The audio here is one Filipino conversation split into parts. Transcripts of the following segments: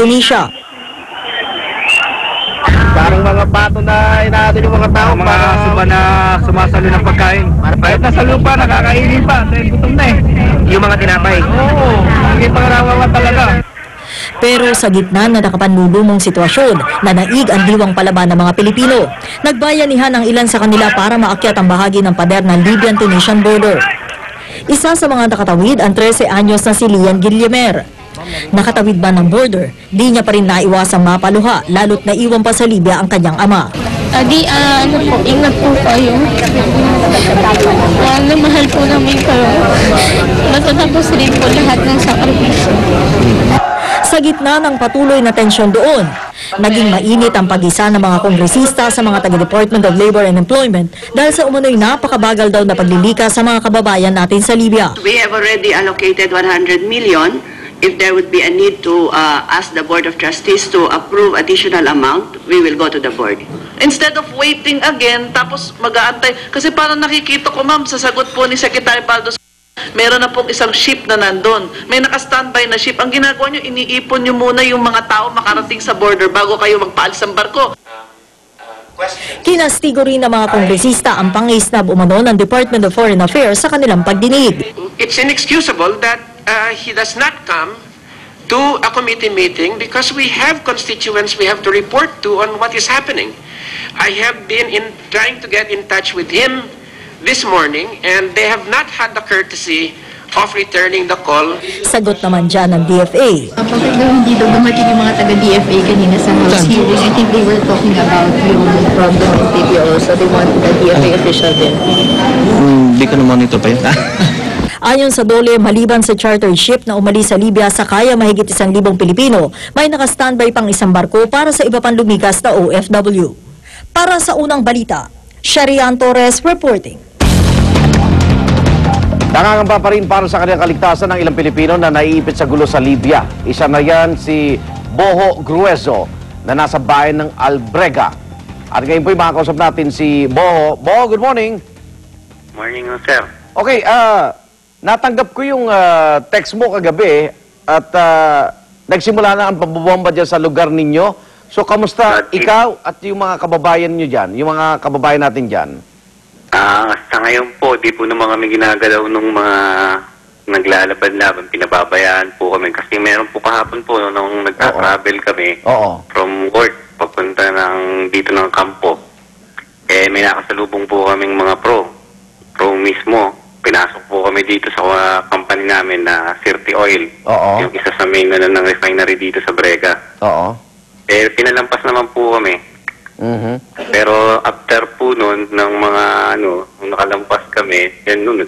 Indonesia. Parang mga pato na inaatid yung mga tao. Mga suba na sumasalo ng pagkain. Kahit nasa lupa, nakakainin pa. Dahil gutom na eh. Yung mga tinapay. Oo, hindi pa narawawa talaga. Pero sa gitna na nakapanlulumong sitwasyon, nanaig ang diwang palaban ng mga Pilipino. Nagbayanihan ang ilan sa kanila para maakyat ang bahagi ng pader ng Libyan-Tunisian border. Isa sa mga nakatawid ang 13 anyos na si Lian Guillemer. Nakatawid ba ng border, di niya pa rin naiwasang mapaluha, lalo't naiwan pa sa Libya ang kanyang ama. Ingat po kayo. Mahal po namin kayo. Matatapos rin po lahat ng sakripisyo. Sa gitna ng patuloy na tensyon doon, naging mainit ang pag-isa ng mga kongresista sa mga taga-Department of Labor and Employment dahil sa umunoy napakabagal daw na paglilikas sa mga kababayan natin sa Libya. We have already allocated 100 million. If there would be a need to ask the Board of Trustees to approve additional amount, we will go to the board. Instead of waiting again, tapos mag-aantay. Kasi parang nakikita ko, ma'am, sa sagot po ni Secretary Baldos, meron na pong isang ship na nandun. May naka-standby na ship. Ang ginagawa nyo, iniipon nyo muna yung mga tao makarating sa border bago kayo magpaalis ng barko. Kinastigo rin ng mga kongresista ang pangisnab umano ng Department of Foreign Affairs sa kanilang pagdinig. It's inexcusable that he does not come to a committee meeting because we have constituents we have to report to on what is happening. I have been trying to get in touch with him this morning and they have not had the courtesy of returning the call. Sagot naman dyan ng DFA. Bakit daw hindi daw dumating yung mga taga-DFA kanina sa House hearing? I think they were talking about yung problem in PPO, so they want the DFA official din. Hindi ko na-monitor pa yun. Ayon sa DOLE, maliban sa chartered ship na umalis sa Libya sa kaya mahigit 1,000 Pilipino, may naka-standby pang isang barko para sa iba pang lumikas na OFW. Para sa unang balita, Sharian Torres reporting. Nangangamba pa rin para sa kanilang kaligtasan ng ilang Pilipino na naiipit sa gulo sa Libya. Isa na yan si Boho Grueso na nasa bayan ng Albrega. At ngayon po'y makakausap natin si Boho. Boho, good morning. Morning, sir. Okay, natanggap ko yung text mo kagabi at nagsimula na ang pambobomba dyan sa lugar ninyo. So, kamusta ikaw at yung mga kababayan nyo dyan, yung mga kababayan natin dyan? Sa ngayon po, di po naman kami ginagalaw nung mga naglalaban-laban, pinababayaan po kami. Kasi meron po kahapon po nung nagta-travel kami from work, papunta dito ng kampo. May nakasalubong po kaming mga pro mismo. Pinasok po kami dito sa company namin na Sirte Oil. Yung isa sa main ng refinery dito sa Brega. Pinalampas naman po kami. Pero after po nun, ng mga nung nakalampas kami, yan nun,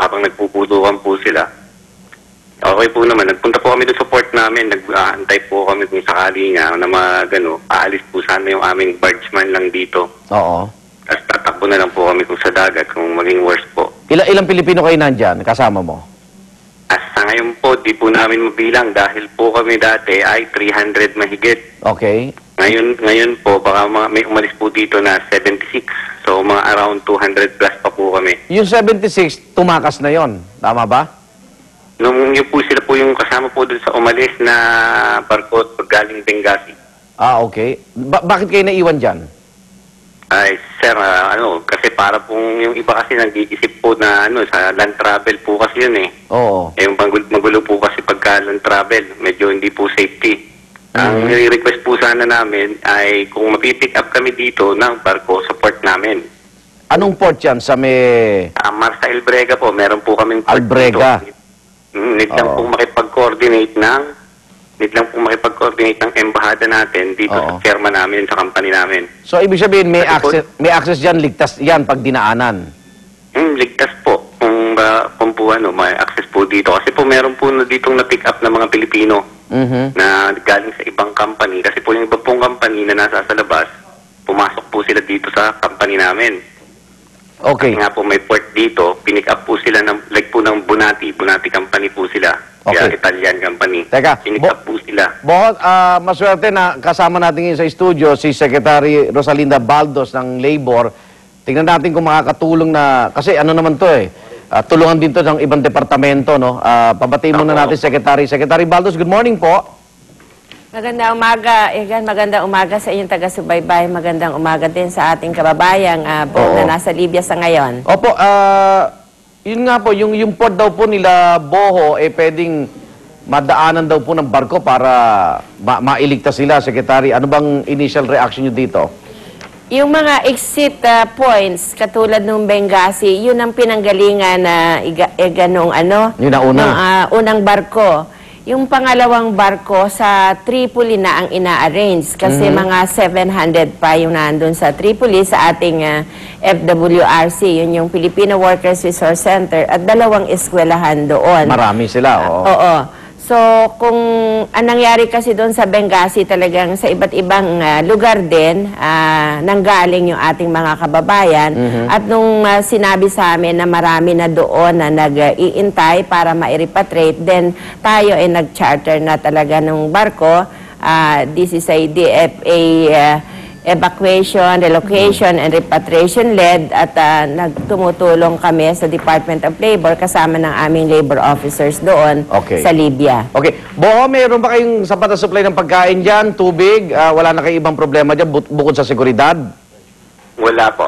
habang nagpuputukan po sila. Okay po naman, nagpunta po kami doon sa port namin, nag-aantay po kami kung sakali nga na aalis po sana yung aming bargeman lang dito. Tapos tatakbo na lang po kami kung sa dagat, kung maging worst po. Ilang Pilipino kayo nandyan, kasama mo? Sa ngayon po, di po namin mabilang dahil po kami dati ay 300 mahigit. Okay. Ngayon po, baka may umalis po dito na 76. So, mga around 200 plus pa po kami. Yung 76, tumakas na yon, tama ba? Nung yun po sila po yung kasama po dun sa umalis na barko galing Benghazi. Okay. Bakit kayo naiwan dyan? Ay, sir, kasi para pong yung iba kasi nag-iisip po na sa land travel po kasi yun eh. Yung magulo po kasi pagka land travel, medyo hindi po safety. Ang request po sana namin ay kung mapipick up kami dito ng barko sa port namin. Anong port yan? Sa may... Marsa Albrega po, meron po kaming port Albrega. dito. Need lang pong makipag-coordinate ng embahada natin dito sa firma namin, sa company namin. So, ibig sabihin, may access dyan, ligtas yan pag dinaanan? Ligtas po. Kung may access po dito. Kasi po meron po ditong na-pick up na mga Pilipino na galing sa ibang company. Kasi po yung iba pong company na nasa sa labas, pumasok po sila dito sa company namin. Okay. Kasi nga po may port dito, pinick up po sila ng Bunati company po sila. Kaya Italian company. Teka, pinick up po sila. Bohot, maswerte na kasama natin ngayon sa studio si Secretary Rosalinda Baldos ng Labor. Tingnan natin kung makakatulong na, kasi naman to tulungan din to ng ibang departamento, no? Pabatiin muna natin, Secretary. Secretary Baldos, good morning po. Magandang umaga, Egan. Magandang umaga sa inyong taga-subaybay. Magandang umaga din sa ating kababayang na nasa Libya sa ngayon. Opo, yun nga po, yung port daw po nila Boho, pwedeng madaanan daw po ng barko para mailigtas sila, Secretary. Ano bang initial reaction nyo dito? Yung mga exit points, katulad ng Benghazi, yun ang pinanggalingan na nung Yun na una. nung, unang barko. Yung pangalawang barko sa Tripoli na ang ina-arrange kasi mga 700 pa yung nandun sa Tripoli sa ating FWRC, yun yung Filipino Workers Resource Center at 2 eskwelahan doon. Marami sila, oo. Oo. So, kung anong nangyari kasi doon sa Benghazi, talagang sa iba't ibang lugar din, nanggaling yung ating mga kababayan. At nung sinabi sa amin na marami na doon na nag-iintay para ma-repatriate, then tayo ay nag-charter na talaga ng barko. This is a DFA evacuation, relocation, and repatriation led at nagtumutulong kami sa Department of Labor kasama ng aming labor officers doon sa Libya. Okay. Boho, mayroon ba kayong sapat na supply ng pagkain dyan, tubig? Wala na kayong ibang problema dyan bukod sa seguridad? Wala po.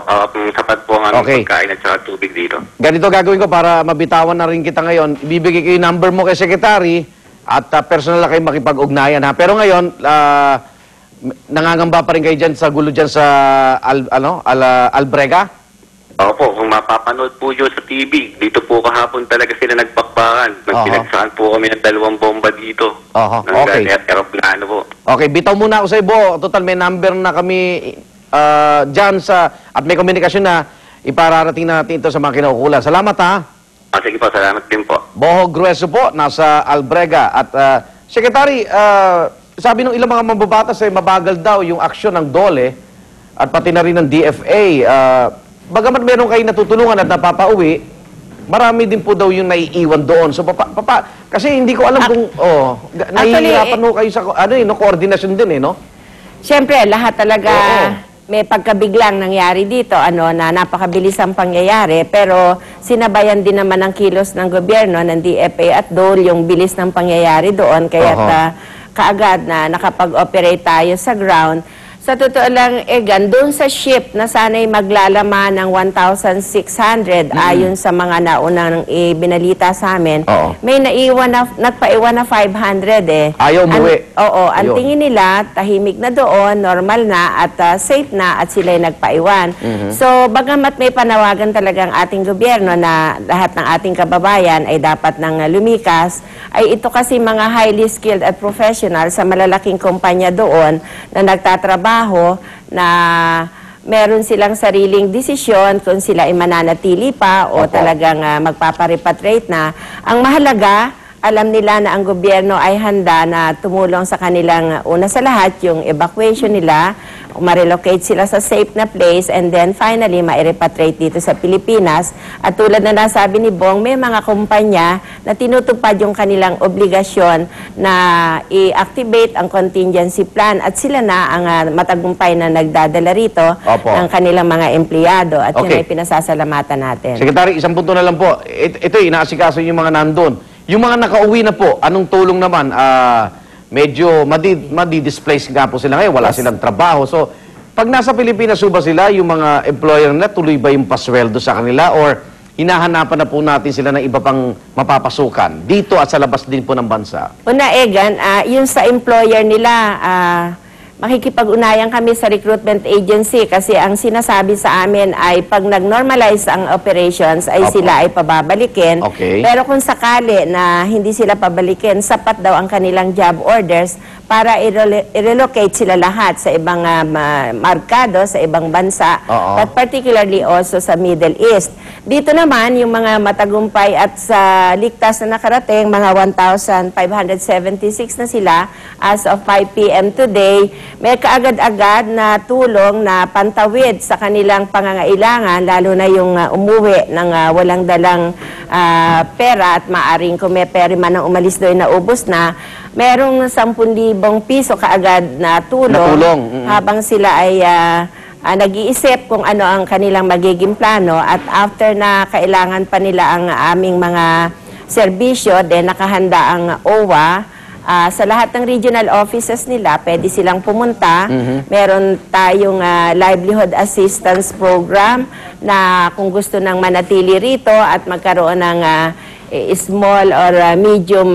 Sapat po ang aming pagkain at saka tubig dito. Ganito gagawin ko para mabitawan na rin kita ngayon. Ibibigay ko yung number mo kay Secretary at personal na kayo makipag-ugnayan. Ha? Pero ngayon, nangangamba pa rin kayo dyan sa gulo dyan sa Albrega? Opo, kung mapapanood po yun sa TV, dito po kahapon talaga sila nagpakbakan. Nagpinagsaan po kami ng 2 bomba dito. Okay. Aeroplano po. Okay, bitaw muna ako sa Bo. Total, may number na kami dyan at may komunikasyon na ipararating natin ito sa mga kinaukulan. Salamat, ha? Sige po, salamat din po. Boho Grueso po, nasa Albrega. At Secretary, sabi ng ilang mga mambabatas mabagal daw yung aksyon ng DOLE at pati na rin ng DFA. Bagamat meron kayo natutulungan at napapauwi, marami din po daw yung naiiwan doon. So, kasi hindi ko alam kung, nahihirapan mo kayo sa, koordinasyon din no? Siyempre, lahat talaga may pagkabiglang nangyari dito, na napakabilis ang pangyayari, pero sinabayan din naman ang kilos ng gobyerno, ng DFA at DOLE, yung bilis ng pangyayari doon, kaya kaagad na nakapag-operate tayo sa ground. Sa totoo lang, Egan, doon sa ship na sana'y maglalaman ng 1,600 ayon sa mga naunang binalita sa amin, may nagpaiwan na 500 Ayaw umuwi. Ang tingin nila, tahimik na doon, normal na at safe na at sila'y nagpaiwan. So, bagamat may panawagan talagang ating gobyerno na lahat ng ating kababayan ay dapat nang lumikas, ay ito kasi mga highly skilled at professional sa malalaking kumpanya doon na nagtatrabaho na meron silang sariling desisyon kung sila ay mananatili pa o talagang magpaparepatriate na. Ang mahalaga, alam nila na ang gobyerno ay handa na tumulong sa kanilang una sa lahat yung evacuation nila, ma-relocate sila sa safe na place, and then finally ma-repatriate dito sa Pilipinas. At tulad na nasabi ni Bong, may mga kumpanya na tinutupad yung kanilang obligasyon na i-activate ang contingency plan at sila na ang matagumpay na nagdadala rito ng kanilang mga empleyado at yun ay pinasasalamatan natin. Secretary, isang punto na lang po. Ito inaasikaso yung mga nandun. Yung mga nakauwi na po, anong tulong naman? Medyo madi-displace nga po sila ngayon, wala silang trabaho. So, pag nasa Pilipinas ba sila, yung mga employer na tuloy ba yung pasweldo sa kanila or hinahanapan na po natin sila ng iba pang mapapasukan dito at sa labas din po ng bansa? Una, Egan, yung sa employer nila, makikipag-unayan kami sa recruitment agency kasi ang sinasabi sa amin ay pag nag-normalize ang operations ay sila ay pababalikin. Pero kung sakali na hindi sila pabalikin, sapat daw ang kanilang job orders para i-relocate sila lahat sa ibang markado, sa ibang bansa, but particularly also sa Middle East. Dito naman, yung mga matagumpay at sa ligtas na nakarating, mga 1,576 na sila as of 5 p.m. today, may kaagad-agad na tulong na pantawid sa kanilang pangangailangan, lalo na yung umuwi ng walang dalang pera at maaring kung may pera man ang umalis doon na ubos na, merong 10,000 piso kaagad na tulong habang sila ay nag-iisip kung ano ang kanilang magiging plano at after na kailangan pa nila ang aming mga serbisyo, then nakahanda ang OWA Sa lahat ng regional offices nila, pwede silang pumunta. Meron tayong livelihood assistance program na kung gusto nang manatili rito at magkaroon ng small or medium